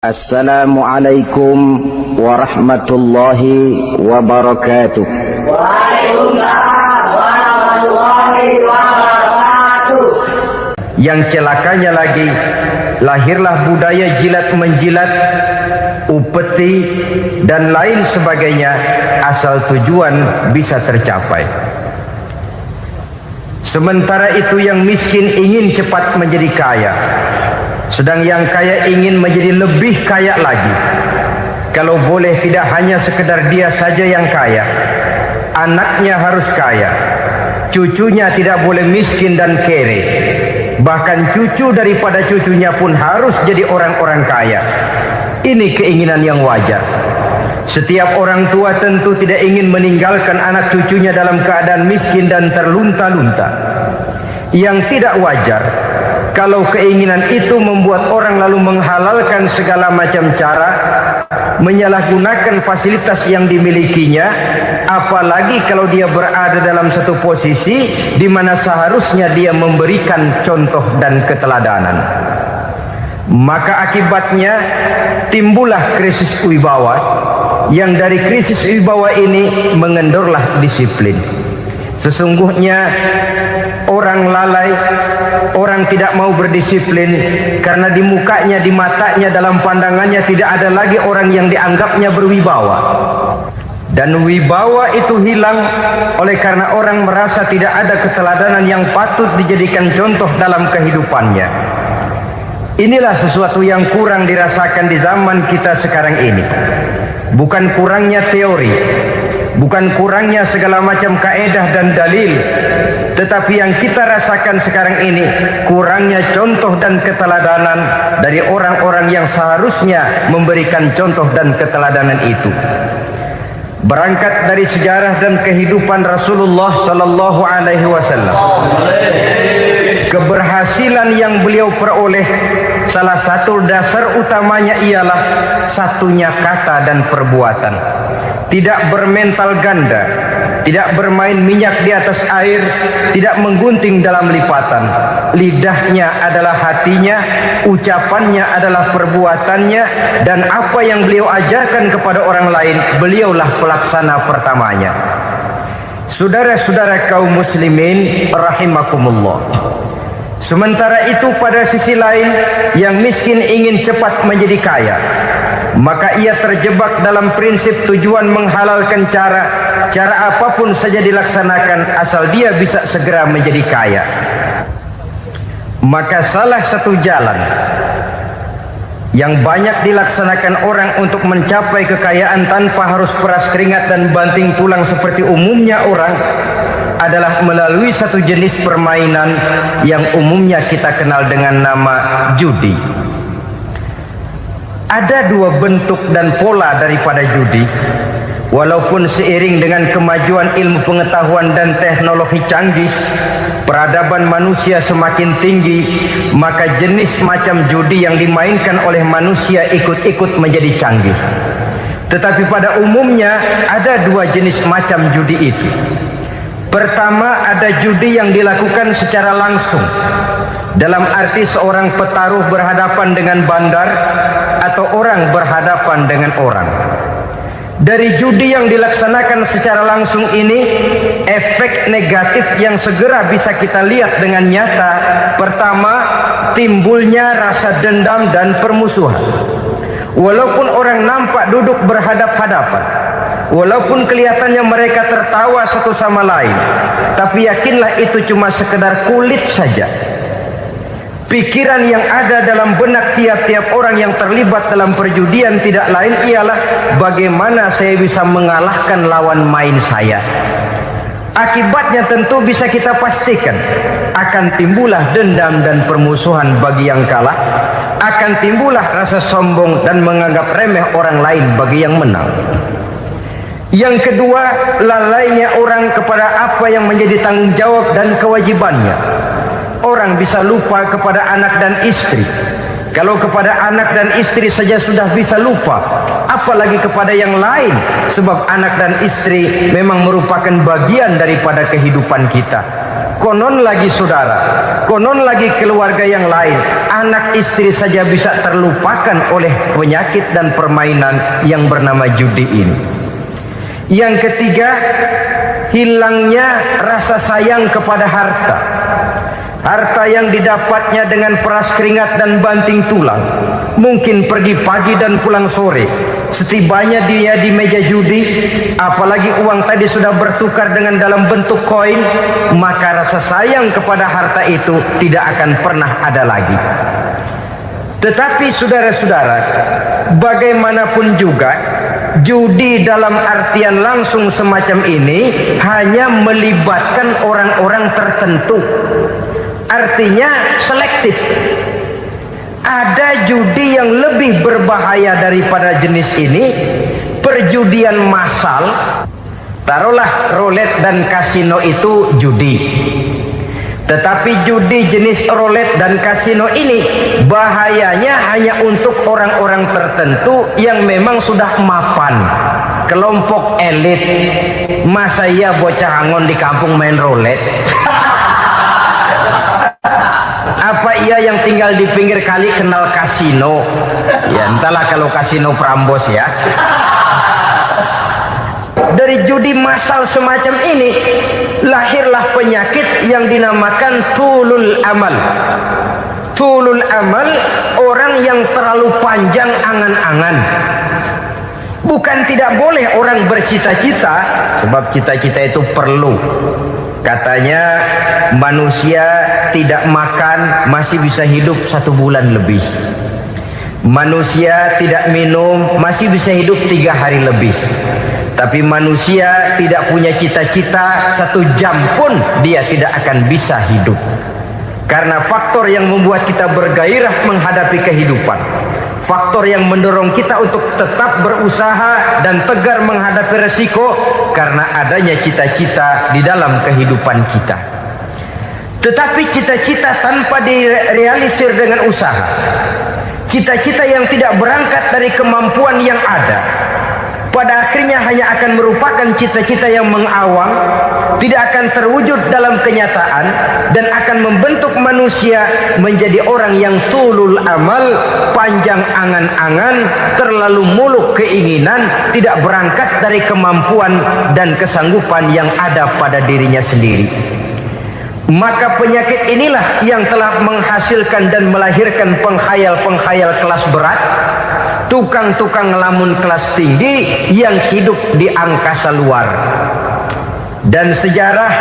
Assalamualaikum warahmatullahi wabarakatuh. Waalaikumsalam warahmatullahi wabarakatuh. Yang celakanya lagi, lahirlah budaya jilat menjilat, upeti dan lain sebagainya asal tujuan bisa tercapai. Sementara itu yang miskin ingin cepat menjadi kaya, sedang yang kaya ingin menjadi lebih kaya lagi. Kalau boleh tidak hanya sekedar dia saja yang kaya, anaknya harus kaya, cucunya tidak boleh miskin dan kere, bahkan cucu daripada cucunya pun harus jadi orang-orang kaya. Ini keinginan yang wajar. Setiap orang tua tentu tidak ingin meninggalkan anak cucunya dalam keadaan miskin dan terlunta-lunta. Yang tidak wajar kalau keinginan itu membuat orang lalu menghalalkan segala macam cara, menyalahgunakan fasilitas yang dimilikinya, apalagi kalau dia berada dalam satu posisi di mana seharusnya dia memberikan contoh dan keteladanan. Maka akibatnya timbullah krisis wibawa, yang dari krisis wibawa ini mengendorlah disiplin. Sesungguhnya orang lalai, orang tidak mau berdisiplin karena di mukanya, di matanya, dalam pandangannya tidak ada lagi orang yang dianggapnya berwibawa. Dan wibawa itu hilang oleh karena orang merasa tidak ada keteladanan yang patut dijadikan contoh dalam kehidupannya. Inilah sesuatu yang kurang dirasakan di zaman kita sekarang ini. Bukan kurangnya teori, bukan kurangnya segala macam kaedah dan dalil, tetapi yang kita rasakan sekarang ini kurangnya contoh dan keteladanan dari orang-orang yang seharusnya memberikan contoh dan keteladanan itu. Berangkat dari sejarah dan kehidupan Rasulullah sallallahu alaihi wasallam, keberhasilan yang beliau peroleh, salah satu dasar utamanya ialah satunya kata dan perbuatan. Tidak bermental ganda, tidak bermain minyak di atas air, tidak menggunting dalam lipatan. Lidahnya adalah hatinya, ucapannya adalah perbuatannya, dan apa yang beliau ajarkan kepada orang lain, beliaulah pelaksana pertamanya. Saudara-saudara kaum muslimin rahimakumullah. Sementara itu pada sisi lain, yang miskin ingin cepat menjadi kaya, maka ia terjebak dalam prinsip tujuan menghalalkan cara apapun saja dilaksanakan asal dia bisa segera menjadi kaya. Maka salah satu jalan yang banyak dilaksanakan orang untuk mencapai kekayaan tanpa harus peras keringat dan banting tulang seperti umumnya orang adalah melalui satu jenis permainan yang umumnya kita kenal dengan nama judi. Ada dua bentuk dan pola daripada judi. Walaupun seiring dengan kemajuan ilmu pengetahuan dan teknologi canggih, peradaban manusia semakin tinggi, maka jenis macam judi yang dimainkan oleh manusia ikut-ikut menjadi canggih. Tetapi pada umumnya ada dua jenis macam judi itu. Pertama, ada judi yang dilakukan secara langsung, dalam arti seorang petaruh berhadapan dengan bandar atau orang berhadapan dengan orang. Dari judi yang dilaksanakan secara langsung ini, efek negatif yang segera bisa kita lihat dengan nyata. Pertama, timbulnya rasa dendam dan permusuhan. Walaupun orang nampak duduk berhadap-hadapan, walaupun kelihatannya mereka tertawa satu sama lain, tapi yakinlah itu cuma sekedar kulit saja. Pikiran yang ada dalam benak tiap-tiap orang yang terlibat dalam perjudian tidak lain ialah bagaimana saya bisa mengalahkan lawan main saya. Akibatnya tentu bisa kita pastikan akan timbullah dendam dan permusuhan bagi yang kalah, akan timbullah rasa sombong dan menganggap remeh orang lain bagi yang menang. Yang kedua, lalainya orang kepada apa yang menjadi tanggung jawab dan kewajibannya. Orang bisa lupa kepada anak dan istri. Kalau kepada anak dan istri saja sudah bisa lupa, apalagi kepada yang lain, sebab anak dan istri memang merupakan bagian daripada kehidupan kita. Konon lagi saudara, konon lagi keluarga yang lain, anak istri saja bisa terlupakan oleh penyakit dan permainan yang bernama judi ini. Yang ketiga, hilangnya rasa sayang kepada harta. Harta yang didapatnya dengan peras keringat dan banting tulang. Mungkin pergi pagi dan pulang sore. Setibanya dia di meja judi, apalagi uang tadi sudah bertukar dengan dalam bentuk koin, maka rasa sayang kepada harta itu tidak akan pernah ada lagi. Tetapi saudara-saudara, bagaimanapun juga, judi dalam artian langsung semacam ini hanya melibatkan orang-orang tertentu. Artinya selektif. Ada judi yang lebih berbahaya daripada jenis ini, perjudian massal. Taruhlah roulette dan kasino itu judi. Tetapi judi jenis roulette dan kasino ini bahayanya hanya untuk orang-orang tertentu yang memang sudah mapan, kelompok elit. Masa iya bocah angon di kampung main roulette? Apa ia yang tinggal di pinggir kali kenal kasino? Ya entahlah kalau kasino Prambos ya. Dari judi massal semacam ini lahirlah penyakit yang dinamakan tulul amal. Tulul amal, orang yang terlalu panjang angan-angan. Bukan tidak boleh orang bercita-cita, sebab cita-cita itu perlu. Katanya manusia tidak makan masih bisa hidup 1 bulan lebih. Manusia tidak minum masih bisa hidup 3 hari lebih. Tapi manusia tidak punya cita-cita 1 jam pun dia tidak akan bisa hidup. Karena faktor yang membuat kita bergairah menghadapi kehidupan, faktor yang mendorong kita untuk tetap berusaha dan tegar menghadapi resiko, karena adanya cita-cita di dalam kehidupan kita. Tetapi cita-cita tanpa direalisir dengan usaha, cita-cita yang tidak berangkat dari kemampuan yang ada, pada akhirnya hanya akan merupakan cita-cita yang mengawang, tidak akan terwujud dalam kenyataan, dan akan membentuk manusia menjadi orang yang tulul amal, panjang angan-angan, terlalu muluk keinginan, tidak berangkat dari kemampuan dan kesanggupan yang ada pada dirinya sendiri. Maka penyakit inilah yang telah menghasilkan dan melahirkan penghayal-penghayal kelas berat, tukang-tukang ngelamun kelas tinggi yang hidup di angkasa luar. Dan sejarah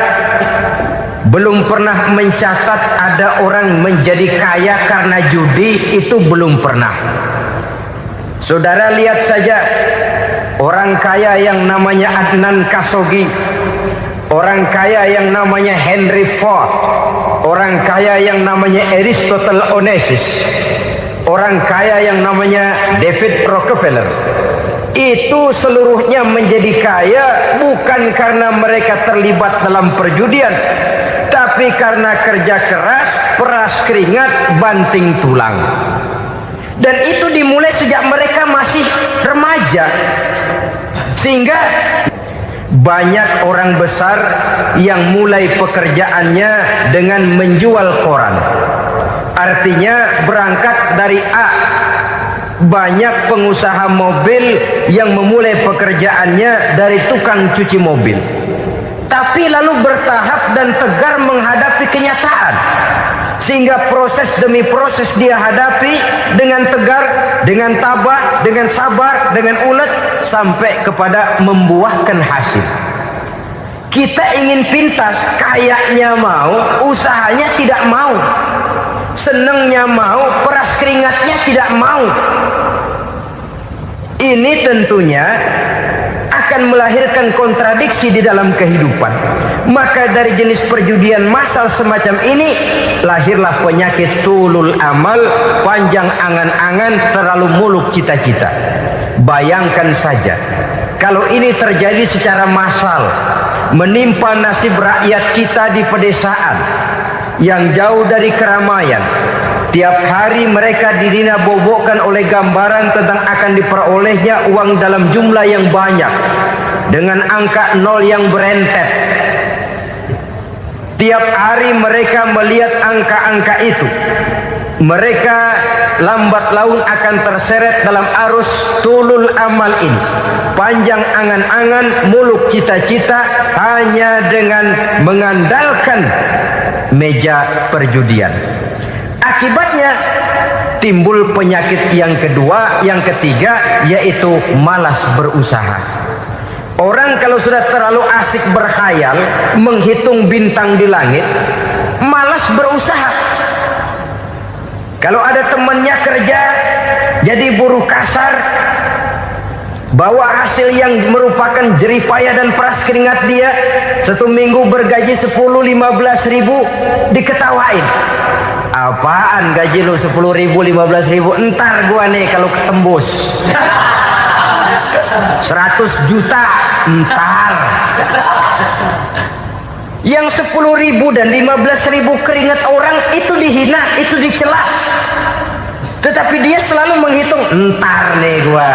belum pernah mencatat ada orang menjadi kaya karena judi, itu belum pernah. Saudara lihat saja orang kaya yang namanya Adnan Khashoggi, orang kaya yang namanya Henry Ford, orang kaya yang namanya Aristotle Onassis, orang kaya yang namanya David Rockefeller. Itu seluruhnya menjadi kaya bukan karena mereka terlibat dalam perjudian, tapi karena kerja keras, peras keringat, banting tulang. Dan itu dimulai sejak mereka masih remaja. Sehingga banyak orang besar yang mulai pekerjaannya dengan menjual koran. Artinya berangkat dari A. Banyak pengusaha mobil yang memulai pekerjaannya dari tukang cuci mobil, tapi lalu bertahap dan tegar menghadapi kenyataan, sehingga proses demi proses dia hadapi dengan tegar, dengan tabah, dengan sabar, dengan ulet, sampai kepada membuahkan hasil. Kita ingin pintas, kayaknya mau, usahanya tidak mau, senengnya mau, peras keringatnya tidak mau. Ini tentunya akan melahirkan kontradiksi di dalam kehidupan. Maka dari jenis perjudian massal semacam ini lahirlah penyakit tulul amal, panjang angan-angan, terlalu muluk cita-cita. Bayangkan saja kalau ini terjadi secara massal, menimpa nasib rakyat kita di pedesaan yang jauh dari keramaian. Tiap hari mereka didina-bobokkan oleh gambaran tentang akan diperolehnya uang dalam jumlah yang banyak dengan angka nol yang berentet. Tiap hari mereka melihat angka-angka itu. Mereka lambat laun akan terseret dalam arus tulul amal ini. Panjang angan-angan, muluk cita-cita hanya dengan mengandalkan meja perjudian. Akibatnya timbul penyakit yang kedua, yang ketiga, yaitu malas berusaha. Orang kalau sudah terlalu asik berkhayal, menghitung bintang di langit, malas berusaha. Kalau ada temannya kerja jadi buruh kasar, bawa hasil yang merupakan jeripaya dan peras keringat dia, 1 minggu bergaji 10-15 ribu, diketawain. Apaan gaji lu 10 ribu 15 ribu? Entar gua nih kalau ketembus 100 juta entar. Yang 10 ribu dan 15 ribu keringat orang itu dihina, itu dicela. Tetapi dia selalu menghitung, entar nih gua.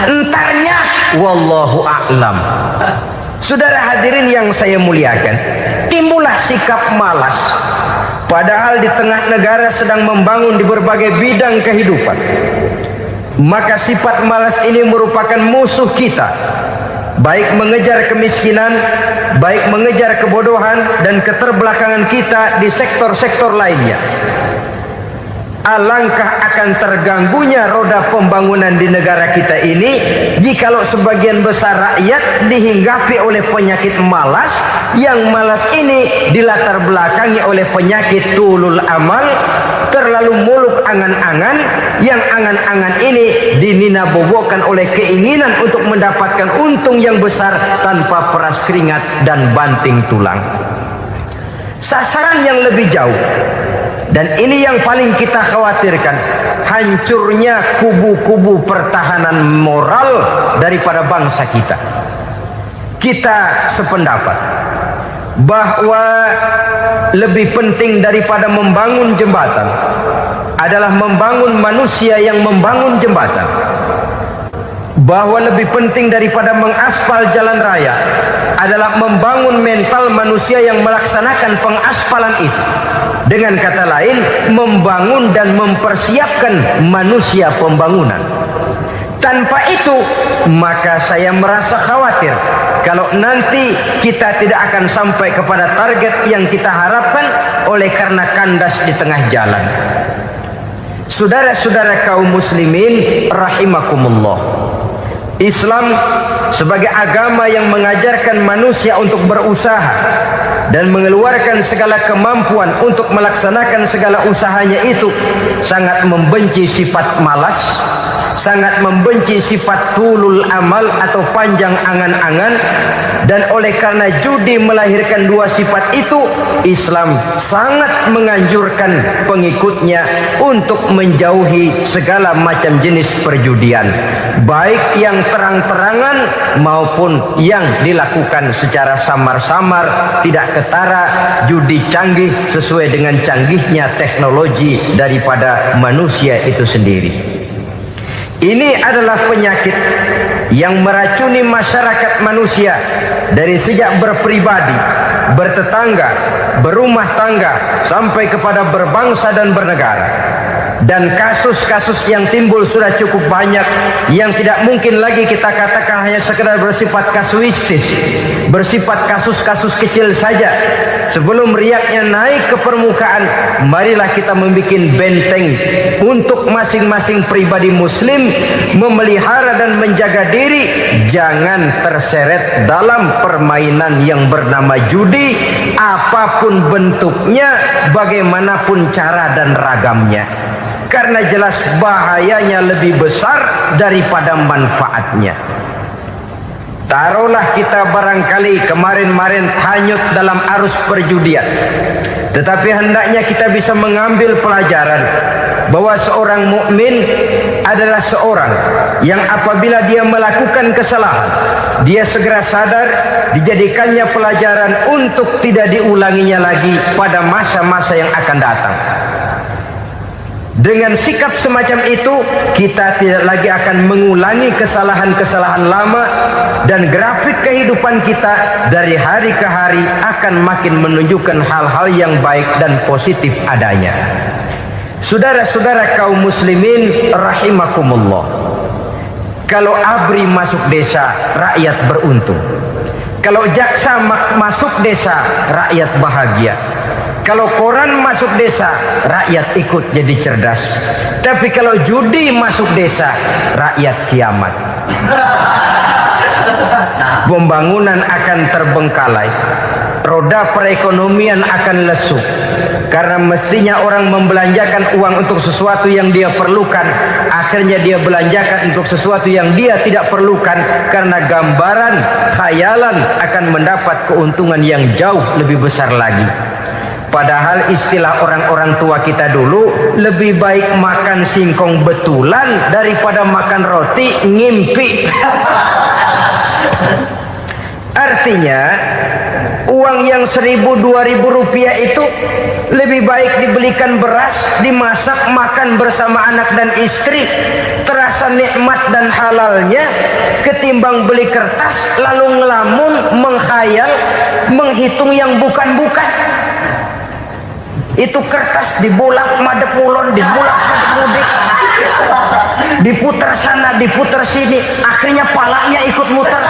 Entarnya wallahu a'lam. Saudara hadirin yang saya muliakan, timbullah sikap malas. Padahal di tengah negara sedang membangun di berbagai bidang kehidupan. Maka sifat malas ini merupakan musuh kita. Baik mengejar kemiskinan, baik mengejar kebodohan dan keterbelakangan kita di sektor-sektor lainnya. Alangkah akan terganggunya roda pembangunan di negara kita ini jikalau sebagian besar rakyat dihinggapi oleh penyakit malas, yang malas ini dilatar belakangi oleh penyakit tulul amal, terlalu muluk angan-angan, yang angan-angan ini dininabobokan oleh keinginan untuk mendapatkan untung yang besar tanpa peras keringat dan banting tulang. Sasaran yang lebih jauh, dan ini yang paling kita khawatirkan, hancurnya kubu-kubu pertahanan moral daripada bangsa kita. Kita sependapat bahwa lebih penting daripada membangun jembatan adalah membangun manusia yang membangun jembatan. Bahwa lebih penting daripada mengaspal jalan raya adalah membangun mental manusia yang melaksanakan pengaspalan itu. Dengan kata lain, membangun dan mempersiapkan manusia pembangunan. Tanpa itu, maka saya merasa khawatir kalau nanti kita tidak akan sampai kepada target yang kita harapkan oleh karena kandas di tengah jalan. Saudara-saudara kaum muslimin rahimakumullah, Islam sebagai agama yang mengajarkan manusia untuk berusaha dan mengeluarkan segala kemampuan untuk melaksanakan segala usahanya itu, sangat membenci sifat malas, sangat membenci sifat tulul amal atau panjang angan-angan. Dan oleh karena judi melahirkan dua sifat itu, Islam sangat menganjurkan pengikutnya untuk menjauhi segala macam jenis perjudian, baik yang terang-terangan maupun yang dilakukan secara samar-samar, tidak ketara, judi canggih sesuai dengan canggihnya teknologi daripada manusia itu sendiri. Ini adalah penyakit yang meracuni masyarakat manusia dari sejak berpribadi, bertetangga, berumah tangga, sampai kepada berbangsa dan bernegara. Dan kasus-kasus yang timbul sudah cukup banyak, yang tidak mungkin lagi kita katakan hanya sekedar bersifat kasuistis, bersifat kasus-kasus kecil saja. Sebelum riaknya naik ke permukaan, marilah kita membuat benteng untuk masing-masing pribadi muslim memelihara dan menjaga diri, jangan terseret dalam permainan yang bernama judi, apapun bentuknya, bagaimanapun cara dan ragamnya. Karena jelas bahayanya lebih besar daripada manfaatnya. Taruhlah kita barangkali kemarin-marin hanyut dalam arus perjudian, tetapi hendaknya kita bisa mengambil pelajaran bahwa seorang mukmin adalah seorang yang apabila dia melakukan kesalahan, dia segera sadar, dijadikannya pelajaran untuk tidak diulanginya lagi pada masa-masa yang akan datang. Dengan sikap semacam itu, kita tidak lagi akan mengulangi kesalahan-kesalahan lama, dan grafik kehidupan kita dari hari ke hari akan makin menunjukkan hal-hal yang baik dan positif adanya. Saudara-saudara kaum muslimin rahimakumullah, kalau ABRI masuk desa, rakyat beruntung. Kalau jaksa masuk desa, rakyat bahagia. Kalau koran masuk desa, rakyat ikut jadi cerdas. Tapi kalau judi masuk desa, rakyat kiamat. Pembangunan akan terbengkalai, roda perekonomian akan lesu. Karena mestinya orang membelanjakan uang untuk sesuatu yang dia perlukan, akhirnya dia belanjakan untuk sesuatu yang dia tidak perlukan, karena gambaran, khayalan akan mendapat keuntungan yang jauh lebih besar lagi. Padahal istilah orang-orang tua kita dulu, lebih baik makan singkong betulan daripada makan roti ngimpi. Artinya uang yang 1.000-2.000 rupiah itu lebih baik dibelikan beras, dimasak, makan bersama anak dan istri, terasa nikmat dan halalnya, ketimbang beli kertas lalu ngelamun, menghayal, menghitung yang bukan-bukan. Itu kertas dibolak madep ulon, dibolak madep mudik, diputar sana, diputar sini, akhirnya palanya ikut muter.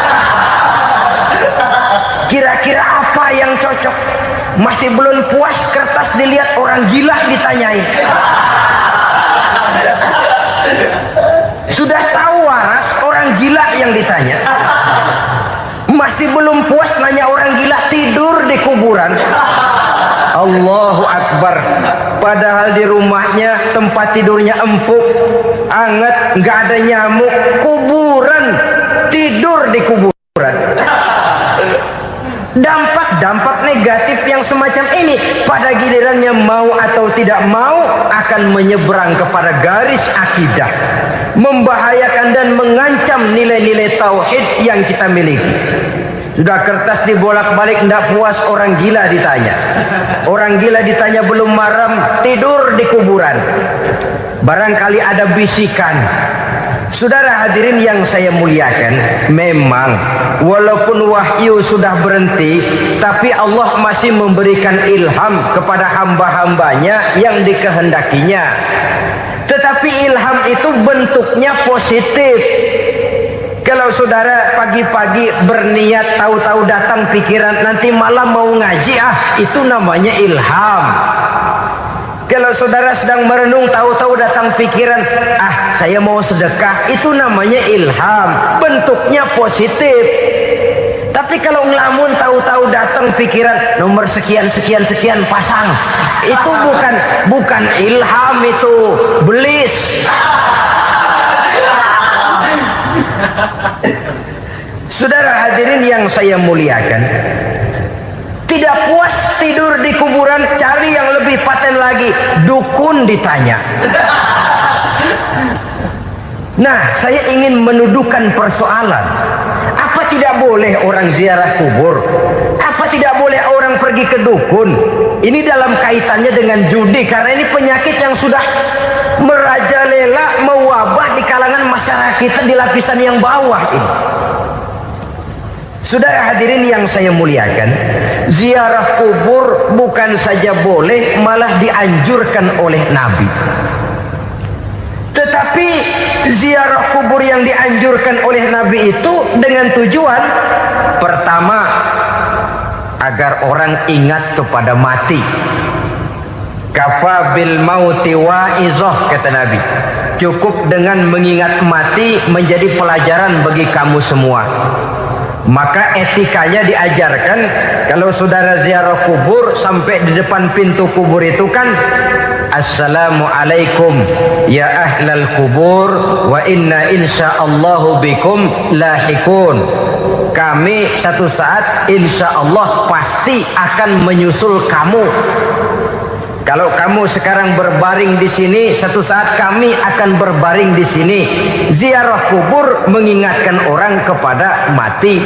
Kira-kira apa yang cocok? Masih belum puas kertas dilihat, orang gila ditanyain. Sudah tahu waras, orang gila yang ditanya. Masih belum puas, nanya orang gila, tidur di kuburan. Allahu Akbar. Padahal di rumahnya tempat tidurnya empuk, anget, nggak ada nyamuk. Kuburan, tidur di kuburan. Dampak-dampak negatif yang semacam ini pada gilirannya mau atau tidak mau akan menyeberang kepada garis akidah, membahayakan dan mengancam nilai-nilai tauhid yang kita miliki. Sudah kertas dibolak-balik, tidak puas, orang gila ditanya. Orang gila ditanya belum maram, tidur di kuburan. Barangkali ada bisikan. Saudara hadirin yang saya muliakan, memang walaupun wahyu sudah berhenti, tapi Allah masih memberikan ilham kepada hamba-hambanya yang dikehendakinya. Tetapi ilham itu bentuknya positif. Kalau saudara pagi-pagi berniat, tahu-tahu datang pikiran nanti malam mau ngaji, itu namanya ilham. Kalau saudara sedang merenung, tahu-tahu datang pikiran, saya mau sedekah, itu namanya ilham, bentuknya positif. Tapi kalau ngelamun, tahu-tahu datang pikiran nomor sekian sekian sekian pasang, itu bukan ilham, itu belis. Saudara hadirin yang saya muliakan, tidak puas tidur di kuburan, cari yang lebih paten lagi, dukun ditanya. Nah, saya ingin menuduhkan persoalan. Apa tidak boleh orang ziarah kubur? Apa tidak boleh orang pergi ke dukun? Ini dalam kaitannya dengan judi, karena ini penyakit yang sudah merajalela, mewabah di kalangan masyarakat kita di lapisan yang bawah ini. Saudara hadirin yang saya muliakan, ziarah kubur bukan saja boleh, malah dianjurkan oleh Nabi. Tetapi ziarah kubur yang dianjurkan oleh Nabi itu dengan tujuan pertama, agar orang ingat kepada mati. Kafa bil mauti wa'izah, kata Nabi. Cukup dengan mengingat mati menjadi pelajaran bagi kamu semua. Maka etikanya diajarkan, kalau saudara ziarah kubur, sampai di depan pintu kubur itu kan, Assalamualaikum ya ahlal kubur wa inna insyaallahu bikum lahikun. Kami satu saat insya Allah pasti akan menyusul kamu. Kalau kamu sekarang berbaring di sini, satu saat kami akan berbaring di sini. Ziarah kubur mengingatkan orang kepada mati.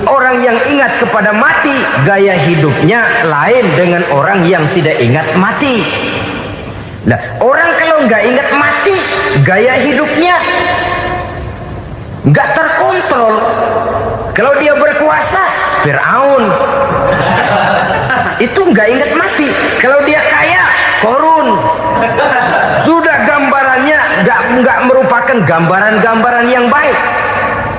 Orang yang ingat kepada mati, gaya hidupnya lain dengan orang yang tidak ingat mati. Nah, orang kalau kalau nggak ingat mati, gaya hidupnya nggak terkontrol. Kalau dia berkuasa, Fir'aun. Itu nggak ingat mati. Kalau dia kaya, Korun. Sudah gambarannya nggak merupakan gambaran-gambaran yang baik.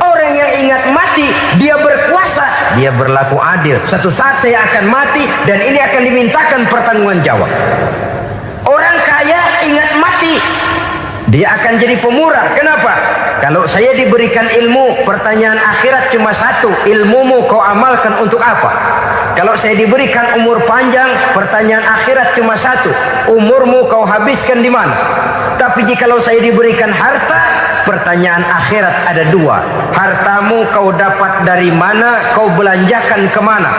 Orang yang ingat mati, dia berkuasa, dia berlaku adil. Satu saat saya akan mati dan ini akan dimintakan pertanggungan jawab. Orang kaya ingat mati, dia akan jadi pemurah. Kenapa? Kalau saya diberikan ilmu, pertanyaan akhirat cuma satu, ilmumu kau amalkan untuk apa? Kalau saya diberikan umur panjang, pertanyaan akhirat cuma satu, umurmu kau habiskan di mana? Tapi jikalau saya diberikan harta, pertanyaan akhirat ada dua, hartamu kau dapat dari mana, kau belanjakan kemana?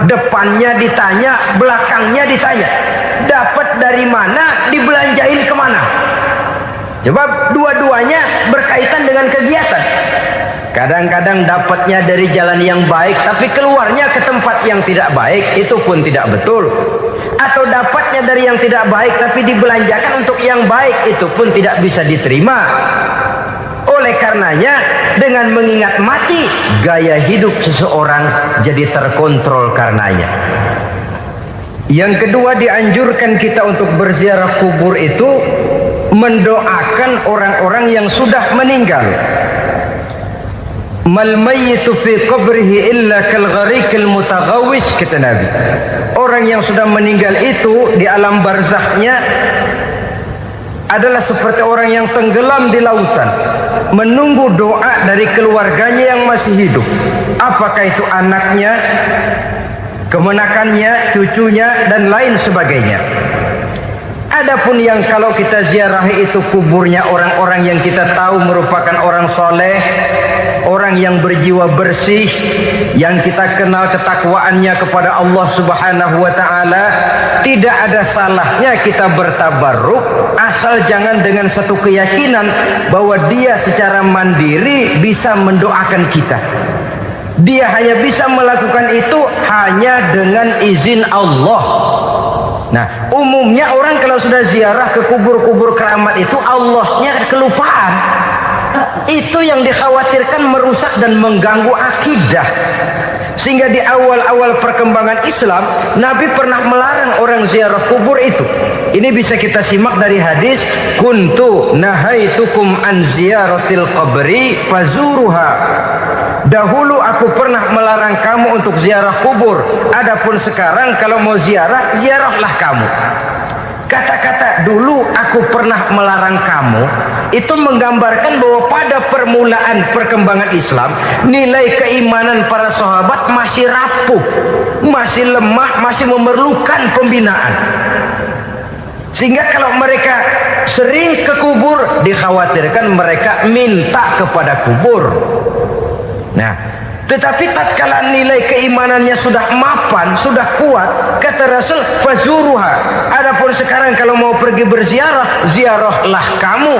Depannya ditanya, belakangnya ditanya, dapat dari mana, dibelanjain kemana? Sebab dua-duanya berkaitan dengan kegiatan. Kadang-kadang dapatnya dari jalan yang baik, tapi keluarnya ke tempat yang tidak baik, itu pun tidak betul. Atau dapatnya dari yang tidak baik, tapi dibelanjakan untuk yang baik, itu pun tidak bisa diterima. Oleh karenanya, dengan mengingat mati, gaya hidup seseorang jadi terkontrol karenanya. Yang kedua, dianjurkan kita untuk berziarah kubur itu mendoakan orang-orang yang sudah meninggal. Mal mayyitu fi qabrihi illa kal gharikil mutaghawis, kata Nabi. Orang yang sudah meninggal itu di alam barzakhnya adalah seperti orang yang tenggelam di lautan, menunggu doa dari keluarganya yang masih hidup. Apakah itu anaknya, kemenakannya, cucunya, dan lain sebagainya. Adapun yang kalau kita ziarahi itu kuburnya orang-orang yang kita tahu merupakan orang soleh, orang yang berjiwa bersih, yang kita kenal ketakwaannya kepada Allah Subhanahu wa Ta'ala, tidak ada salahnya kita bertabarruk, asal jangan dengan satu keyakinan bahwa dia secara mandiri bisa mendoakan kita. Dia hanya bisa melakukan itu hanya dengan izin Allah. Nah, umumnya orang kalau sudah ziarah ke kubur-kubur keramat itu Allahnya kelupaan. Itu yang dikhawatirkan merusak dan mengganggu akidah. Sehingga di awal-awal perkembangan Islam, Nabi pernah melarang orang ziarah kubur itu. Ini bisa kita simak dari hadis, kuntu nahaitukum an ziyaratil qabri fazuruha. Dahulu aku pernah melarang kamu untuk ziarah kubur. Adapun sekarang kalau mau ziarah, ziarahlah kamu. Kata-kata dulu aku pernah melarang kamu itu menggambarkan bahwa pada permulaan perkembangan Islam, nilai keimanan para sahabat masih rapuh, masih lemah, masih memerlukan pembinaan. Sehingga kalau mereka sering ke kubur, dikhawatirkan mereka minta kepada kubur. Nah, tetapi tatkala nilai keimanannya sudah mapan, sudah kuat, kata Rasul, fazuruha. Adapun sekarang kalau mau pergi berziarah, ziarahlah kamu.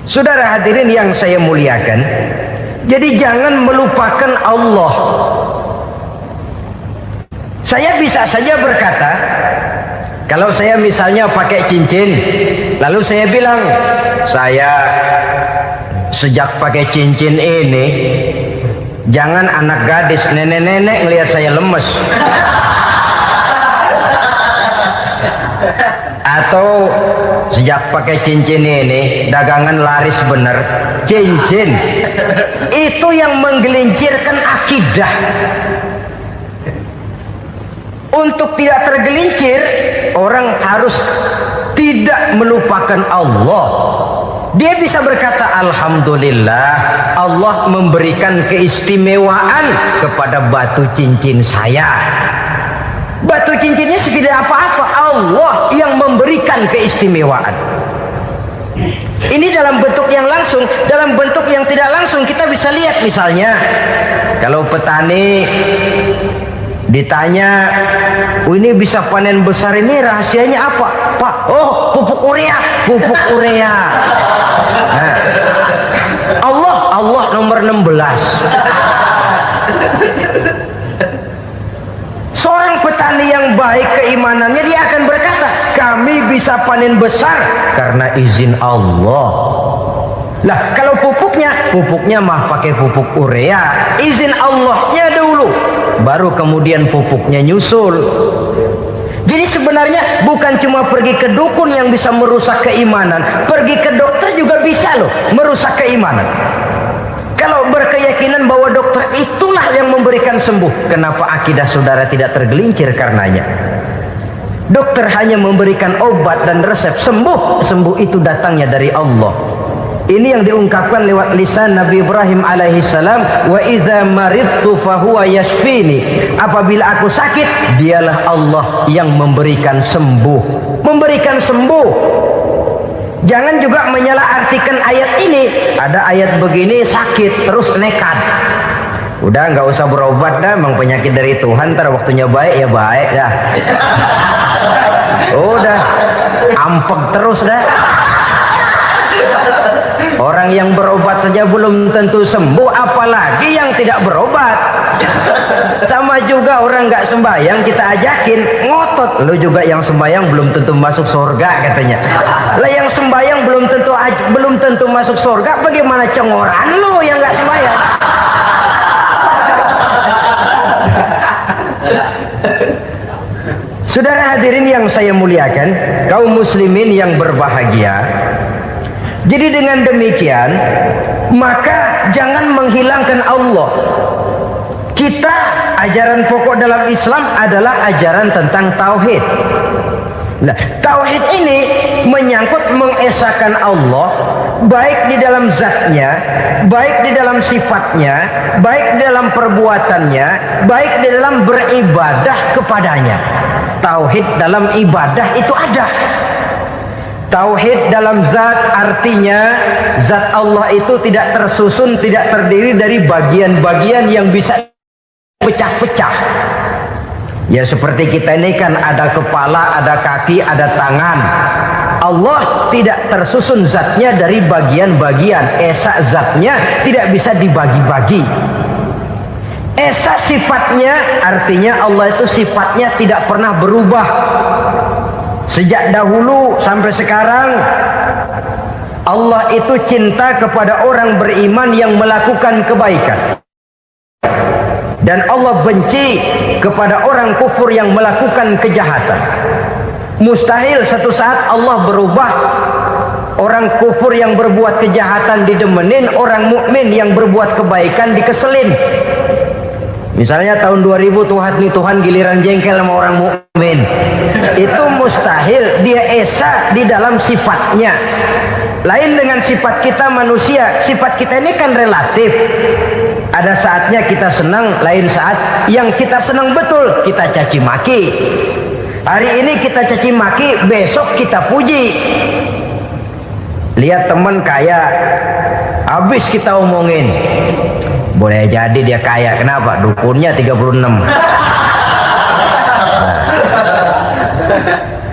Saudara hadirin yang saya muliakan, jadi jangan melupakan Allah. Saya bisa saja berkata, kalau saya misalnya pakai cincin, lalu saya bilang, saya sejak pakai cincin ini, jangan anak gadis, nenek-nenek ngelihat saya lemes. Atau sejak pakai cincin ini dagangan laris bener. Cincin itu yang menggelincirkan akidah. Untuk tidak tergelincir, orang harus tidak melupakan Allah. Dia bisa berkata, alhamdulillah Allah memberikan keistimewaan kepada batu cincin saya. Batu cincinnya tidak apa-apa, Allah yang memberikan keistimewaan. Ini dalam bentuk yang langsung. Dalam bentuk yang tidak langsung kita bisa lihat, misalnya kalau petani ditanya, oh ini bisa panen besar ini rahasianya apa Pak? Oh, pupuk urea. Pupuk urea. Nah, Allah nomor 16. Seorang petani yang baik keimanannya, dia akan berkata, kami bisa panen besar karena izin Allah. Lah kalau pupuknya mah pakai pupuk urea, izin Allahnya dulu, baru kemudian pupuknya nyusul. Jadi sebenarnya bukan cuma pergi ke dukun yang bisa merusak keimanan, pergi ke dokter juga bisa loh merusak keimanan. Kalau berkeyakinan bahwa dokter itulah yang memberikan sembuh, kenapa akidah saudara tidak tergelincir karenanya? Dokter hanya memberikan obat dan resep, sembuh itu datangnya dari Allah. Ini yang diungkapkan lewat lisan Nabi Ibrahim alaihi salam, wa iza maridtu fahuwa yashfini. Apabila aku sakit, dialah Allah yang memberikan sembuh. Memberikan sembuh. Jangan juga menyalahartikan ayat ini. Ada ayat begini sakit terus nekat. Udah nggak usah berobat dah, memang penyakit dari Tuhan. Ntar waktunya baik ya baik dah. Udah ampek terus dah. Orang yang berobat saja belum tentu sembuh, apalagi yang tidak berobat. Sama juga orang nggak sembahyang kita ajakin ngotot, lu juga yang sembahyang belum tentu masuk surga katanya. Lah yang sembahyang belum tentu masuk surga, bagaimana cengoran lu yang nggak sembahyang? Saudara hadirin yang saya muliakan, kaum muslimin yang berbahagia. Jadi dengan demikian, maka jangan menghilangkan Allah. Kita, ajaran pokok dalam Islam adalah ajaran tentang tauhid. Nah, tauhid ini menyangkut mengesahkan Allah, baik di dalam zatnya, baik di dalam sifatnya, baik di dalam perbuatannya, baik di dalam beribadah kepadanya. Tauhid dalam ibadah itu ada. Tauhid dalam zat artinya zat Allah itu tidak tersusun, tidak terdiri dari bagian-bagian yang bisa pecah-pecah. Ya seperti kita ini kan ada kepala, ada kaki, ada tangan. Allah tidak tersusun zatnya dari bagian-bagian. Esa zatnya tidak bisa dibagi-bagi. Esa sifatnya artinya Allah itu sifatnya tidak pernah berubah. Sejak dahulu sampai sekarang Allah itu cinta kepada orang beriman yang melakukan kebaikan, dan Allah benci kepada orang kufur yang melakukan kejahatan. Mustahil satu saat Allah berubah. Orang kufur yang berbuat kejahatan didemenin, orang mukmin yang berbuat kebaikan dikeselin. Misalnya tahun 2000 Tuhan giliran jengkel sama orang mukmin. Itu mustahil, dia esa di dalam sifatnya. Lain dengan sifat kita manusia. Sifat kita ini kan relatif. Ada saatnya kita senang, lain saat yang kita senang betul kita caci maki. Hari ini kita caci maki, besok kita puji. Lihat teman kaya, habis kita omongin. Boleh jadi dia kaya, kenapa? Dukunnya 36.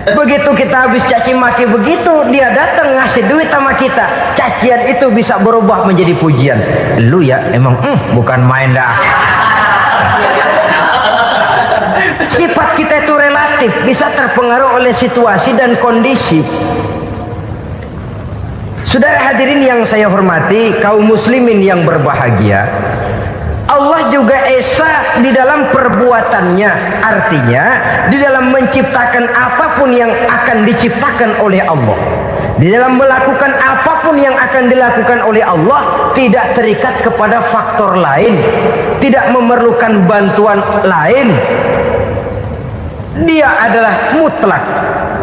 Begitu kita habis caci maki begitu, dia datang ngasih duit sama kita. Cacian itu bisa berubah menjadi pujian. Lu ya emang bukan main dah. Sifat kita itu relatif, bisa terpengaruh oleh situasi dan kondisi. Saudara hadirin yang saya hormati, kaum muslimin yang berbahagia, Allah juga esa di dalam perbuatannya. Artinya di dalam menciptakan apapun yang akan diciptakan oleh Allah, di dalam melakukan apapun yang akan dilakukan oleh Allah, tidak terikat kepada faktor lain, tidak memerlukan bantuan lain. Dia adalah mutlak.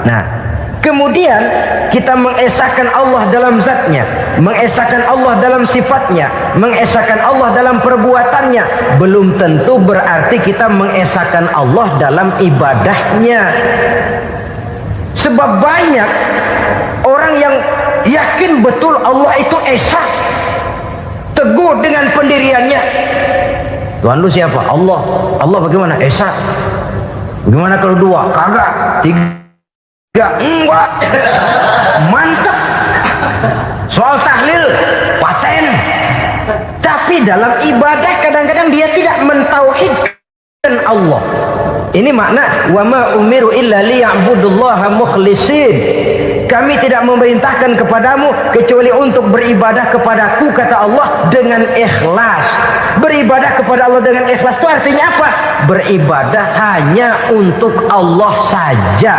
Nah, Kemudian kita mengesahkan Allah dalam zatnya, mengesahkan Allah dalam sifatnya, mengesahkan Allah dalam perbuatannya. Belum tentu berarti kita mengesahkan Allah dalam ibadahnya. Sebab banyak orang yang yakin betul Allah itu esa, teguh dengan pendiriannya. Tuhan lu siapa? Allah. Allah bagaimana? Esa. Bagaimana kalau dua? Kagak. Tiga? Enggak. Mantap. Soal tahlil paten. Tapi dalam ibadah kadang-kadang dia tidak mentauhidkan Allah. Ini makna wa ma umiru illa liya'budullaha mukhlisin. Kami tidak memerintahkan kepadamu kecuali untuk beribadah kepadaku, kata Allah, dengan ikhlas. Beribadah kepada Allah dengan ikhlas itu artinya apa? Beribadah hanya untuk Allah saja.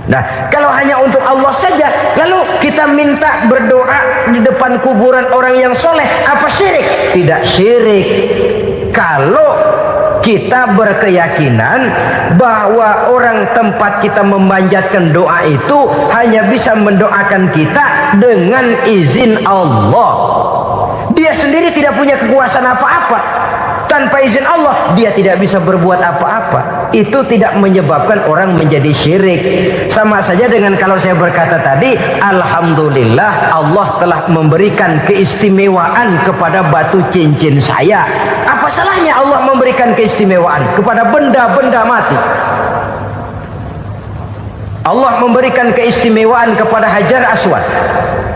Nah, kalau hanya untuk Allah saja, lalu kita minta berdoa di depan kuburan orang yang soleh, apa syirik? Tidak syirik. Kalau kita berkeyakinan bahwa orang tempat kita memanjatkan doa itu hanya bisa mendoakan kita dengan izin Allah. Dia sendiri tidak punya kekuasaan apa-apa. Tanpa izin Allah dia tidak bisa berbuat apa-apa. Itu tidak menyebabkan orang menjadi syirik. Sama saja dengan kalau saya berkata tadi, alhamdulillah Allah telah memberikan keistimewaan kepada batu cincin saya. Apa salahnya Allah memberikan keistimewaan kepada benda-benda mati? Allah memberikan keistimewaan kepada Hajar Aswad,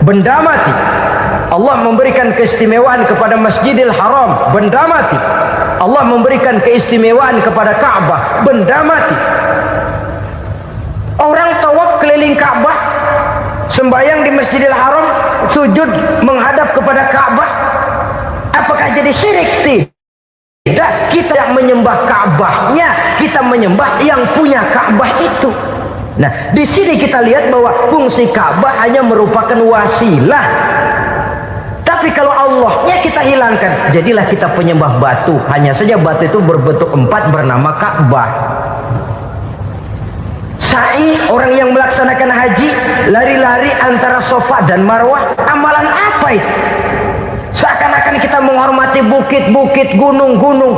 benda mati. Allah memberikan keistimewaan kepada Masjidil Haram, benda mati. Allah memberikan keistimewaan kepada Ka'bah, benda mati. Orang tawaf keliling Ka'bah, sembahyang di Masjidil Haram, sujud menghadap kepada Ka'bah, apakah jadi syirik? Tidak, kita yang menyembah Ka'bahnya, kita menyembah yang punya Ka'bah itu. Nah, di sini kita lihat bahwa fungsi Ka'bah hanya merupakan wasilah. Tapi kalau Allahnya kita hilangkan, jadilah kita penyembah batu. Hanya saja batu itu berbentuk 4 bernama Ka'bah. Sa'i, orang yang melaksanakan haji, lari-lari antara Safa dan Marwah, amalan apa itu? Seakan-akan kita menghormati bukit-bukit, gunung-gunung.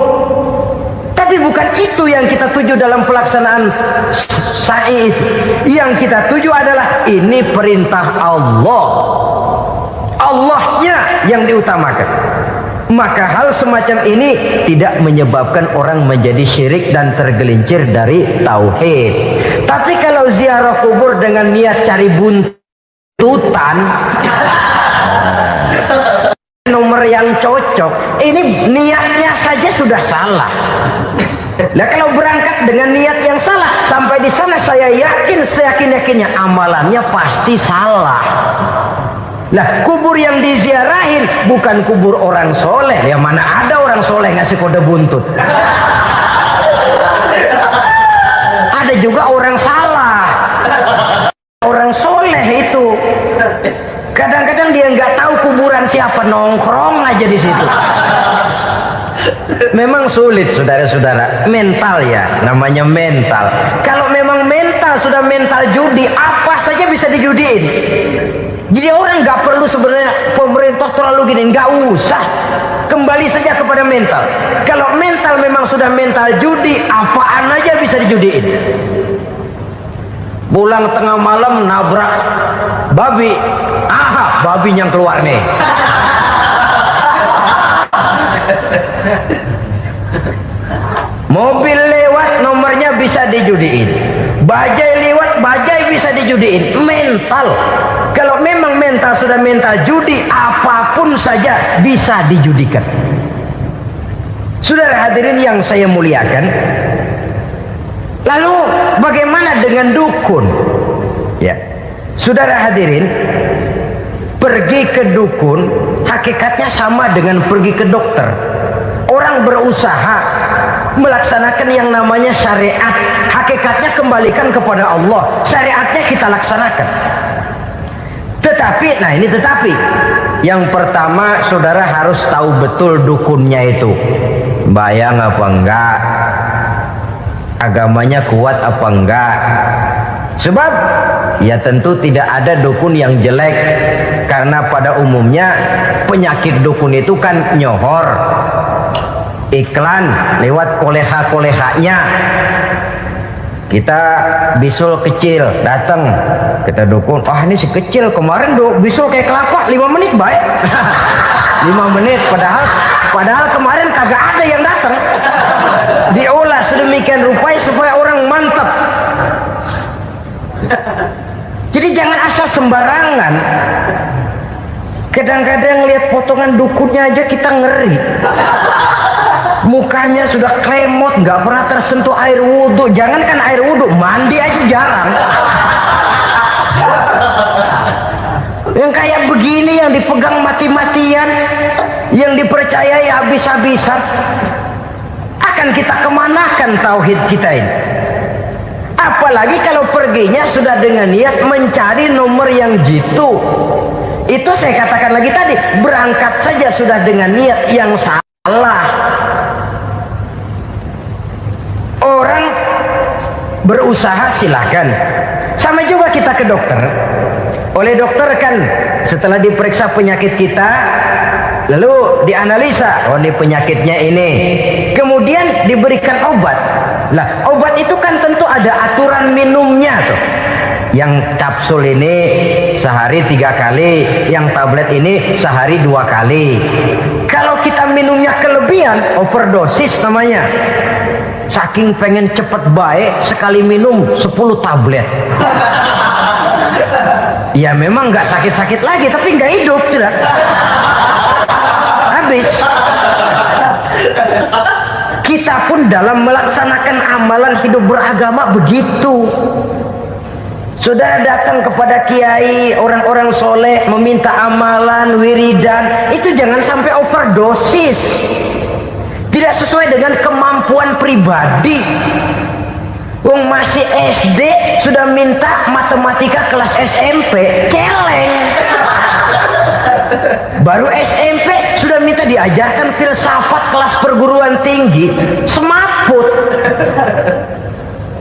Tapi bukan itu yang kita tuju dalam pelaksanaan sa'i itu. Yang kita tuju adalah ini perintah Allah. Allahnya yang diutamakan. Maka hal semacam ini tidak menyebabkan orang menjadi syirik dan tergelincir dari tauhid. Tapi kalau ziarah kubur dengan niat cari buntutan, nomor yang cocok, ini niatnya saja sudah salah. Nah, kalau berangkat dengan niat yang salah, sampai di sana saya yakin, seyakin-yakinnya amalannya pasti salah. Nah, kubur yang diziarahin bukan kubur orang soleh. Ya mana ada orang soleh ngasih kode buntut. Ada juga orang salah. Orang soleh itu kadang-kadang dia nggak tahu kuburan siapa, nongkrong aja di situ. Memang sulit, saudara-saudara, mental ya, namanya mental. Kalau memang mental sudah mental judi, apa saja bisa dijudiin. Jadi orang nggak perlu sebenarnya pemerintah terlalu gini, nggak usah. Kembali saja kepada mental. Kalau mental memang sudah mental judi, apaan aja bisa dijudiin. Pulang tengah malam nabrak babi, aha, babi yang keluar nih. Mobil lewat, nomornya bisa dijudiin. Bajai lewat, bajai bisa dijudiin. Mental. Kalau memang mental sudah mental judi, apapun saja bisa dijudikan. Saudara hadirin yang saya muliakan, lalu bagaimana dengan dukun? Ya, saudara hadirin, pergi ke dukun hakikatnya sama dengan pergi ke dokter. Orang berusaha melaksanakan yang namanya syariat, hakikatnya kembalikan kepada Allah. Syariatnya kita laksanakan. Tetapi, nah ini tetapi, yang pertama saudara harus tahu betul dukunnya itu bayang apa enggak, agamanya kuat apa enggak, Sebab ya tentu tidak ada dukun yang jelek, karena pada umumnya penyakit dukun itu kan nyohor, iklan lewat koleha-kolehanya. Kita bisul kecil datang, kita dukun, ini si kecil kemarin bisul kayak kelapa 5 menit baik. 5 menit padahal kemarin kagak ada yang datang. Diolah sedemikian rupa supaya orang mantap. Jadi jangan asal sembarangan. Kadang-kadang lihat potongan dukunnya aja kita ngeri. Mukanya sudah klemot, nggak pernah tersentuh air wudhu. Jangankan air wudhu, mandi aja jarang. Yang kayak begini yang dipegang mati-matian, yang dipercayai habis-habisan, akan kita kemanakan tauhid kita ini? Apalagi kalau perginya sudah dengan niat mencari nomor yang jitu. Itu saya katakan lagi tadi, berangkat saja sudah dengan niat yang salah. Orang berusaha silahkan. Sama juga kita ke dokter. Oleh dokter kan setelah diperiksa penyakit kita, lalu dianalisa, oh ini penyakitnya ini, kemudian diberikan obat. Lah obat itu kan tentu ada aturan minumnya tuh. Yang kapsul ini sehari 3 kali, yang tablet ini sehari 2 kali. Kalau kita minumnya kelebihan, overdosis namanya. Saking pengen cepet baik, sekali minum 10 tablet. Ya memang nggak sakit-sakit lagi, tapi nggak hidup sudah. Habis. Kita pun dalam melaksanakan amalan hidup beragama begitu. Saudara datang kepada kiai, orang-orang soleh, meminta amalan, wiridan, itu jangan sampai overdosis. Tidak sesuai dengan kemampuan pribadi. Wong masih SD sudah minta matematika kelas SMP, celeng. Baru SMP sudah minta diajarkan filsafat kelas perguruan tinggi, semaput.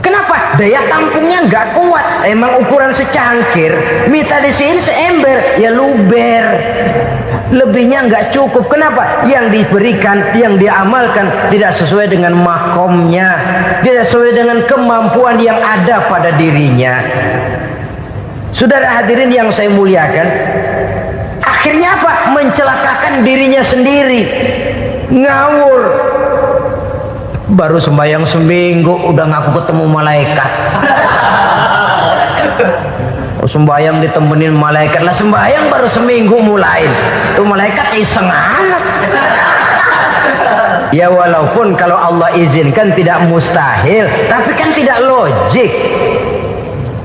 Kenapa? Daya tampungnya nggak kuat. Emang ukuran secangkir, minta di sini seember, ya luber. Lebihnya nggak cukup. Kenapa? Yang diberikan, yang diamalkan tidak sesuai dengan makomnya, tidak sesuai dengan kemampuan yang ada pada dirinya. Saudara hadirin yang saya muliakan, akhirnya apa? Mencelakakan dirinya sendiri, ngawur. Baru sembahyang seminggu udah ngaku ketemu malaikat. Sembahyang ditemenin malaikat, lah sembahyang baru seminggu mulai tuh malaikat iseng anak. Ya walaupun kalau Allah izinkan tidak mustahil, tapi kan tidak logik.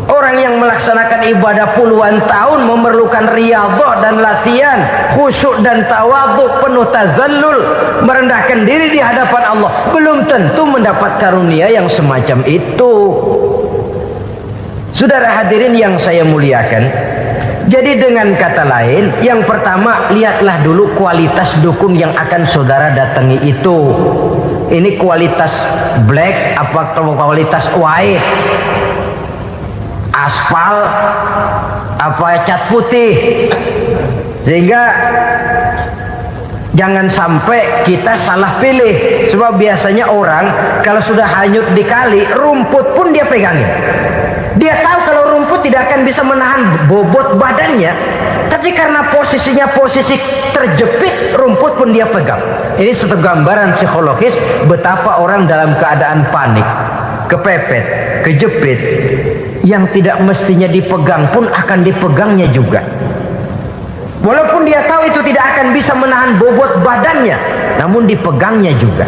Orang yang melaksanakan ibadah puluhan tahun memerlukan riyadhah dan latihan, khusyuk dan tawadhu, penuh tazallul, merendahkan diri di hadapan Allah, belum tentu mendapat karunia yang semacam itu. Saudara hadirin yang saya muliakan, jadi dengan kata lain, yang pertama, lihatlah dulu kualitas dukun yang akan saudara datangi itu. Ini kualitas black apa kualitas white? Aspal apa cat putih? Sehingga jangan sampai kita salah pilih. Sebab biasanya orang kalau sudah hanyut di kali, rumput pun dia pegangin. Dia tahu kalau rumput tidak akan bisa menahan bobot badannya, tapi karena posisinya posisi terjepit, rumput pun dia pegang. Ini satu gambaran psikologis betapa orang dalam keadaan panik, kepepet, kejepit, yang tidak mestinya dipegang pun akan dipegangnya juga. Walaupun dia tahu itu tidak akan bisa menahan bobot badannya, namun dipegangnya juga.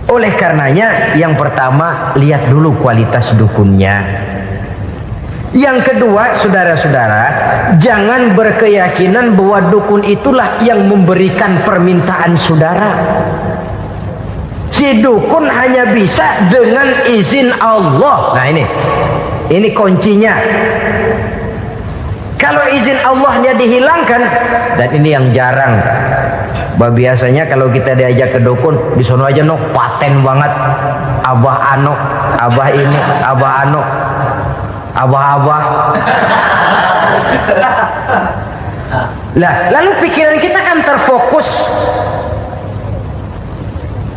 Oleh karenanya, yang pertama, lihat dulu kualitas dukunnya. Yang kedua, saudara-saudara, jangan berkeyakinan bahwa dukun itulah yang memberikan permintaan saudara. Si dukun hanya bisa dengan izin Allah. Nah ini kuncinya. Kalau izin Allahnya dihilangkan, dan ini yang jarang, Biasanya kalau kita diajak ke dukun, di sono aja no paten banget. Abah ano, abah ini, abah ano, abah-abah. Lah, lalu pikiran kita kan terfokus.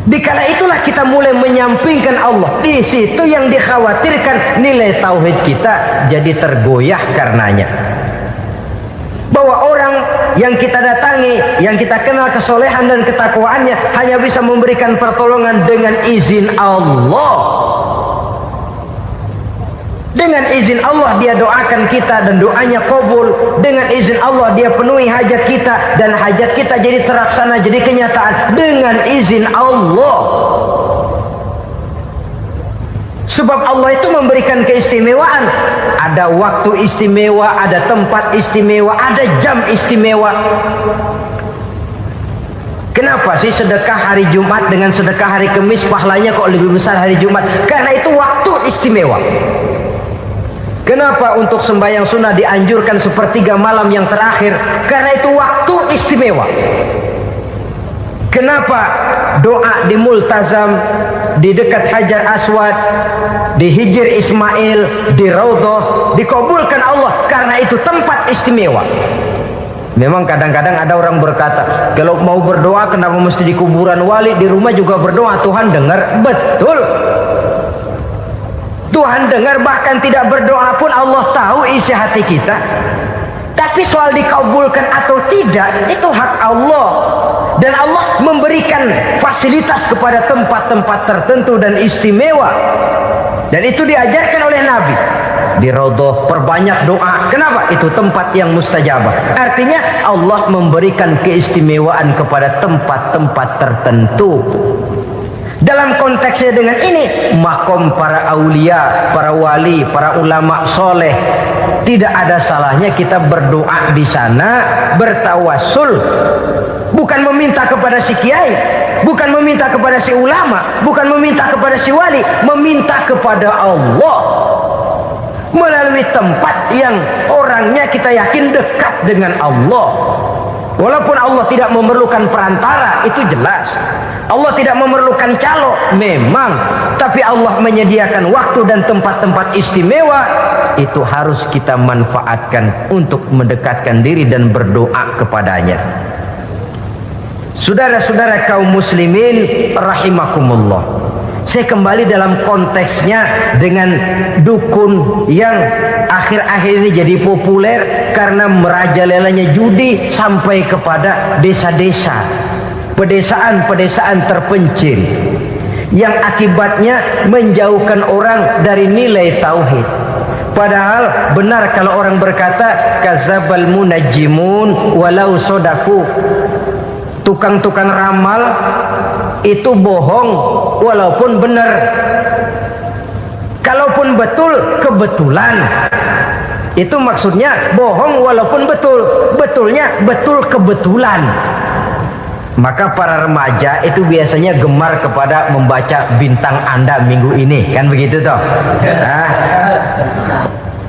Dikala itulah kita mulai menyampingkan Allah. Di situ yang dikhawatirkan nilai tauhid kita jadi tergoyah karenanya. Bahwa orang yang kita datangi, yang kita kenal kesolehan dan ketakwaannya, hanya bisa memberikan pertolongan dengan izin Allah. Dengan izin Allah dia doakan kita dan doanya kabul. Dengan izin Allah dia penuhi hajat kita dan hajat kita jadi terlaksana, jadi kenyataan dengan izin Allah. Sebab Allah itu memberikan keistimewaan. Ada waktu istimewa, ada tempat istimewa, ada jam istimewa. Kenapa sih sedekah hari Jumat dengan sedekah hari Kamis pahalanya kok lebih besar hari Jumat? Karena itu waktu istimewa. Kenapa untuk sembahyang sunnah dianjurkan sepertiga malam yang terakhir? Karena itu waktu istimewa. Kenapa doa di Multazam, di dekat Hajar Aswad, di Hijr Ismail, di Raudhah dikabulkan Allah? Karena itu tempat istimewa. Memang kadang-kadang ada orang berkata, kalau mau berdoa kenapa mesti di kuburan wali? Di rumah juga berdoa, Tuhan dengar. Betul, Tuhan dengar, bahkan tidak berdoa pun Allah tahu isi hati kita. Tapi soal dikabulkan atau tidak, itu hak Allah. Dan Allah memberikan fasilitas kepada tempat-tempat tertentu dan istimewa. Dan itu diajarkan oleh Nabi. Di Raudhah perbanyak doa. Kenapa? Itu tempat yang mustajabah. Artinya Allah memberikan keistimewaan kepada tempat-tempat tertentu. Dalam konteksnya dengan ini, makom para aulia, para wali, para ulama soleh, tidak ada salahnya kita berdoa di sana, bertawassul, bukan meminta kepada si kiai, bukan meminta kepada si ulama, bukan meminta kepada si wali, meminta kepada Allah melalui tempat yang orangnya kita yakin dekat dengan Allah. Walaupun Allah tidak memerlukan perantara, itu jelas. Allah tidak memerlukan calo, memang. Tapi Allah menyediakan waktu dan tempat-tempat istimewa. Itu harus kita manfaatkan untuk mendekatkan diri dan berdoa kepadanya. Saudara-saudara kaum muslimin rahimakumullah, saya kembali dalam konteksnya dengan dukun yang akhir-akhir ini jadi populer karena merajalelanya judi sampai kepada desa-desa, pedesaan-pedesaan terpencil, yang akibatnya menjauhkan orang dari nilai tauhid. Padahal benar kalau orang berkata kazabal munajjimun walau sodaku, tukang-tukang ramal itu bohong walaupun benar. Kalaupun betul, kebetulan. Itu maksudnya bohong walaupun betul, betulnya betul kebetulan. Maka para remaja itu biasanya gemar kepada membaca bintang Anda minggu ini, kan begitu toh? Nah,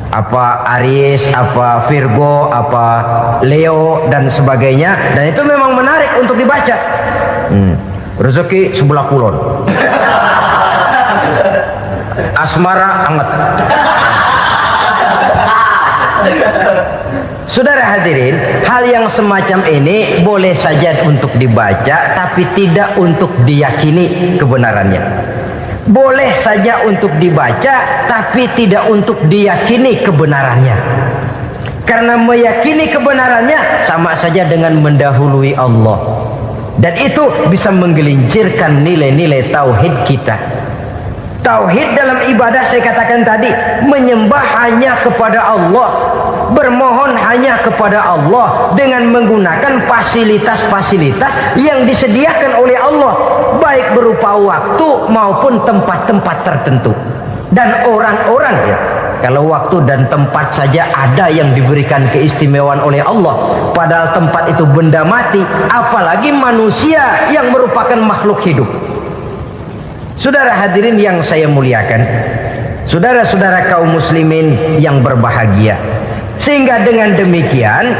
apa Aries, apa Virgo, apa Leo dan sebagainya, dan itu memang menarik untuk dibaca. Rezeki sebelah kulon, asmara anget. Saudara hadirin, hal yang semacam ini boleh saja untuk dibaca, tapi tidak untuk diyakini kebenarannya. Boleh saja untuk dibaca, tapi tidak untuk diyakini kebenarannya. Karena meyakini kebenarannya sama saja dengan mendahului Allah. Dan itu bisa menggelincirkan nilai-nilai tauhid kita. Tauhid dalam ibadah saya katakan tadi, menyembah hanya kepada Allah, bermohon hanya kepada Allah dengan menggunakan fasilitas-fasilitas yang disediakan oleh Allah, baik berupa waktu maupun tempat-tempat tertentu dan orang-orang. Ya, kalau waktu dan tempat saja ada yang diberikan keistimewaan oleh Allah, padahal tempat itu benda mati, apalagi manusia yang merupakan makhluk hidup. Saudara hadirin yang saya muliakan, saudara-saudara kaum muslimin yang berbahagia, sehingga dengan demikian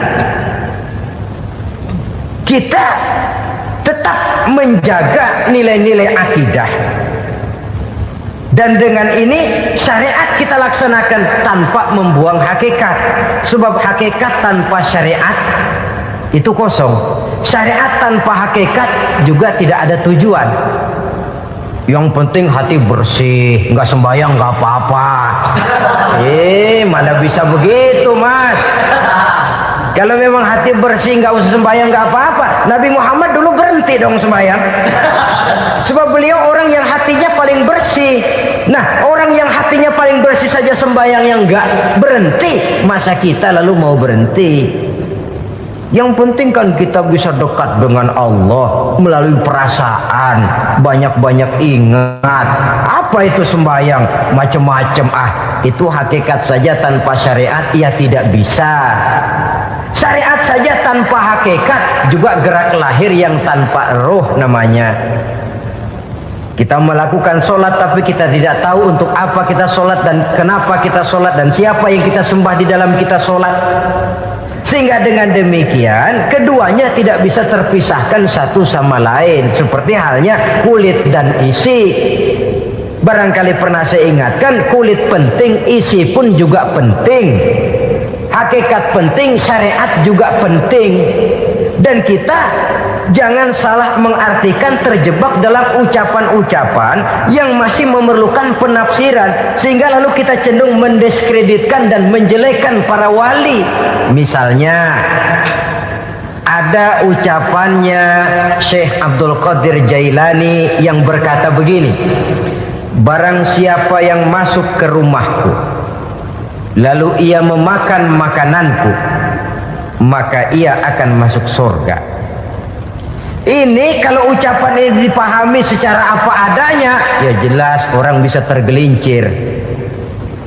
kita tetap menjaga nilai-nilai akidah. Dan dengan ini syariat kita laksanakan tanpa membuang hakikat. Sebab hakikat tanpa syariat itu kosong. Syariat tanpa hakikat juga tidak ada tujuan. Yang penting hati bersih, nggak sembahyang nggak apa-apa. Mana bisa begitu, Mas? Kalau memang hati bersih nggak usah sembahyang nggak apa-apa. Nabi Muhammad dulu berhenti dong sembahyang. Sebab beliau orang yang hatinya paling bersih. Nah, orang yang hatinya paling bersih saja sembahyang yang nggak berhenti, masa kita lalu mau berhenti? Yang penting kan kita bisa dekat dengan Allah melalui perasaan, banyak-banyak ingat. Apa itu sembahyang? Macam-macam. Itu hakikat saja tanpa syariat ya tidak bisa. Syariat saja tanpa hakikat juga gerak lahir yang tanpa roh namanya. Kita melakukan sholat tapi kita tidak tahu untuk apa kita sholat dan kenapa kita sholat dan siapa yang kita sembah di dalam kita sholat. Sehingga dengan demikian keduanya tidak bisa terpisahkan satu sama lain. Seperti halnya kulit dan isi. Barangkali pernah saya ingatkan, kulit penting, isi pun juga penting. Hakikat penting, syariat juga penting. Dan kita jangan salah mengartikan terjebak dalam ucapan-ucapan yang masih memerlukan penafsiran, sehingga lalu kita cenderung mendiskreditkan dan menjelekkan para wali. Misalnya ada ucapannya Syekh Abdul Qadir Jailani yang berkata begini, barang siapa yang masuk ke rumahku lalu ia memakan makananku, maka ia akan masuk surga. Ini kalau ucapan ini dipahami secara apa adanya, ya jelas orang bisa tergelincir.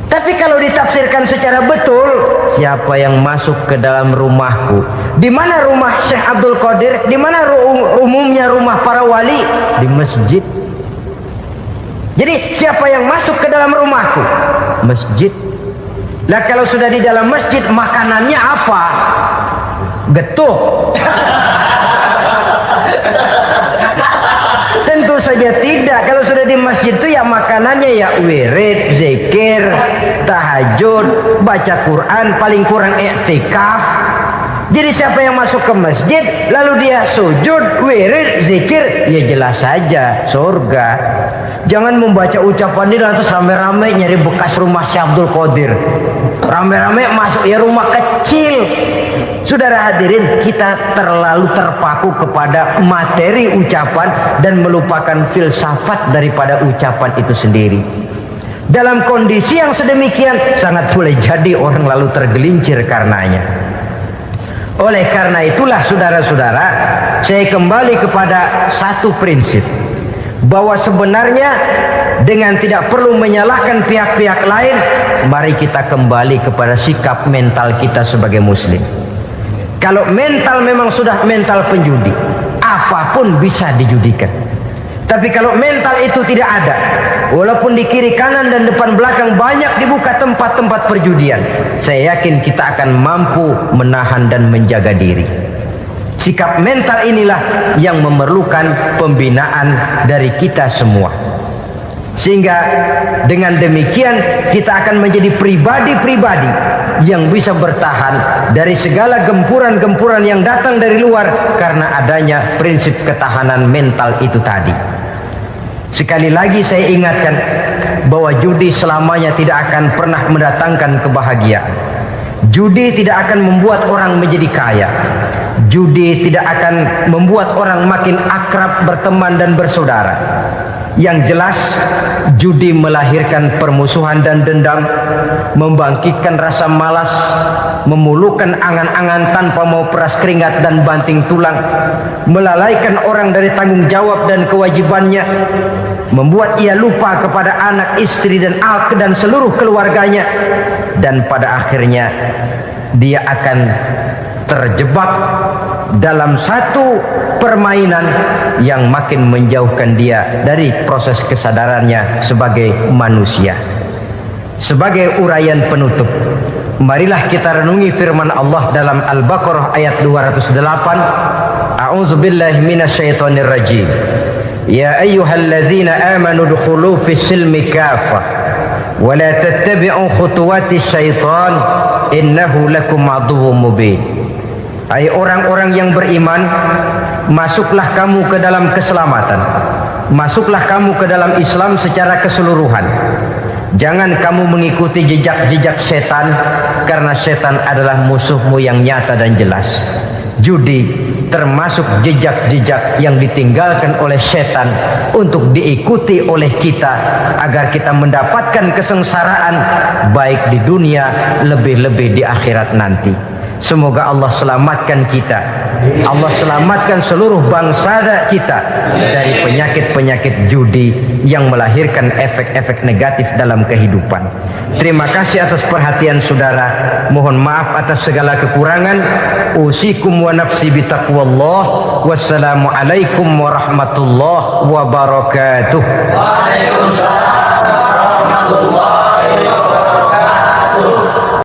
Tapi kalau ditafsirkan secara betul, siapa yang masuk ke dalam rumahku? Di mana rumah Syekh Abdul Qadir? Di mana umumnya rumah para wali? Di masjid. Jadi siapa yang masuk ke dalam rumahku? Masjid. Lah kalau sudah di dalam masjid, makanannya apa? Getuk. Tentu saja tidak. Kalau sudah di masjid itu ya makanannya ya wirid, zikir, tahajud, baca Quran, paling kurang i'tikaf. Jadi siapa yang masuk ke masjid lalu dia sujud, wirid, zikir, ya jelas saja surga. Jangan membaca ucapan ini lantas rame-rame nyari bekas rumah Syekh Abdul Qadir. Rame-rame masuk ya rumah kecil. Saudara hadirin, kita terlalu terpaku kepada materi ucapan dan melupakan filsafat daripada ucapan itu sendiri. Dalam kondisi yang sedemikian sangat boleh jadi orang lalu tergelincir karenanya. Oleh karena itulah saudara-saudara, saya kembali kepada satu prinsip, bahwa sebenarnya dengan tidak perlu menyalahkan pihak-pihak lain, mari kita kembali kepada sikap mental kita sebagai muslim. Kalau mental memang sudah mental penjudi, apapun bisa dijudikan. Tapi kalau mental itu tidak ada, walaupun di kiri kanan dan depan belakang banyak dibuka tempat-tempat perjudian, saya yakin kita akan mampu menahan dan menjaga diri. Sikap mental inilah yang memerlukan pembinaan dari kita semua. Sehingga dengan demikian kita akan menjadi pribadi-pribadi yang bisa bertahan dari segala gempuran-gempuran yang datang dari luar karena adanya prinsip ketahanan mental itu tadi. Sekali lagi saya ingatkan bahwa judi selamanya tidak akan pernah mendatangkan kebahagiaan. Judi tidak akan membuat orang menjadi kaya. Judi tidak akan membuat orang makin akrab berteman dan bersaudara. Yang jelas, judi melahirkan permusuhan dan dendam, membangkitkan rasa malas, memulukan angan-angan tanpa mau peras keringat dan banting tulang, melalaikan orang dari tanggung jawab dan kewajibannya, membuat ia lupa kepada anak, istri dan seluruh keluarganya, dan pada akhirnya dia akan terjebak dalam satu permainan yang makin menjauhkan dia dari proses kesadarannya sebagai manusia. Sebagai uraian penutup, marilah kita renungi firman Allah dalam Al-Baqarah ayat 208. A'udzu billahi minasyaitonir rajim. Ya ayyuhalladzina amanu dukhulu fis silmi kafah wa la tattabi'u khutuwatis syaitan innahu lakum aduwwum mubin. Hai orang-orang yang beriman, masuklah kamu ke dalam keselamatan. Masuklah kamu ke dalam Islam secara keseluruhan. Jangan kamu mengikuti jejak-jejak setan, karena setan adalah musuhmu yang nyata dan jelas. Judi termasuk jejak-jejak yang ditinggalkan oleh setan untuk diikuti oleh kita agar kita mendapatkan kesengsaraan baik di dunia, lebih-lebih di akhirat nanti. Semoga Allah selamatkan kita, Allah selamatkan seluruh bangsa kita dari penyakit-penyakit judi yang melahirkan efek-efek negatif dalam kehidupan. Terima kasih atas perhatian saudara. Mohon maaf atas segala kekurangan. Usikum wa nafsi bitaqwallah. Wassalamualaikum warahmatullahi wabarakatuh. Waalaikumsalam warahmatullahi wabarakatuh.